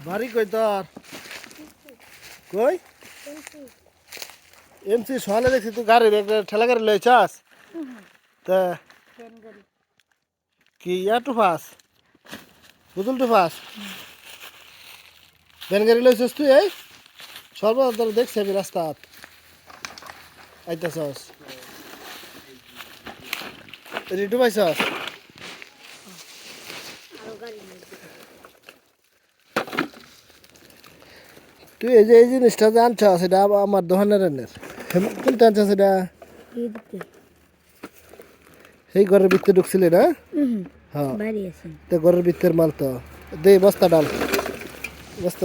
বাড়ি কই তোর? কই এমসি সকালে দেখছি তুই গাড়ির একটা ঠেলা গাড়ি লইছাস তা কি টুফাস বুদুল টুফাস ভ্যান গাড়ি লইছস তুই এই সর্বদা দেখছি আমি রাস্তা আইতাছস রিটু পাইছস তুই এই জিনিসটা যে আনছস সেটা আমার দোকানের এনের কোনটা আনছস সেটা সেই ঘরের ভিতরে ঢুকছিলে না? হ্যাঁ তো ঘরের ভিতরের মাল তো দে বস্তা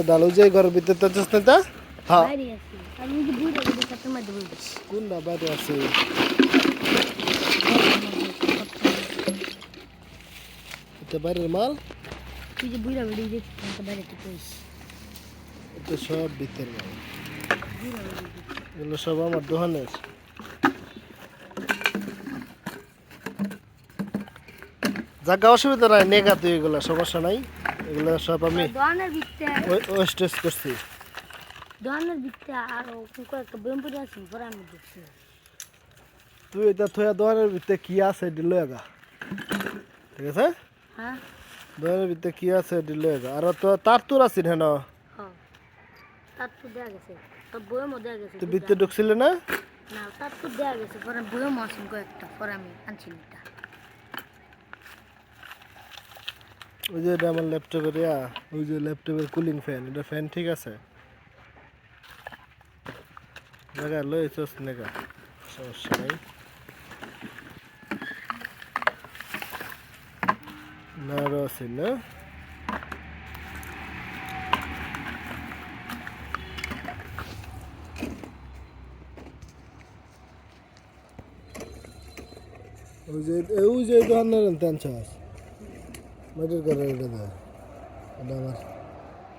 ডাল ওই যে ঘরের ভিতরে তো আনছস না তা? হ্যাঁ কোনটা বাইরে আছে? এটা বাইরের মাল এটা সব ভিতরের মাল এগুলো সব আমার দোকানের জায়গা অসুবিধা নাই নেগা তুই এগুলো সমস্যা নাই এগুলো সব আমি ওয়েস্টেজ করছি তুই এটা থয়া দোকানের ভিতরে কি আছে দিল আগা ঠিক আছে দোকানের ভিতরে কি আছে দিল আগা আর তো তার তোর আছিস হেন তুই ভিতরে ঢুকছিলে না ওই যে এটা আমার ল্যাপটপের ওই যে ল্যাপটপের কুলিং ফ্যান এটা ফ্যান ঠিক আছে জায়গা লইছস নেগা সমস্যা নাই না রসি না ওই যে দোকানের টেনশন মাটির ঘরে এটা আমার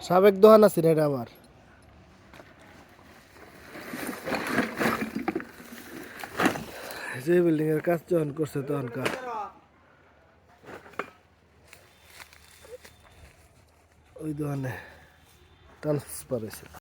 সাবেক দোকান আছে এটা আমার যে বিল্ডিং এর কাজ যখন করছে তখনকার ওই দোকানে ট্রান্সফার হয়েছে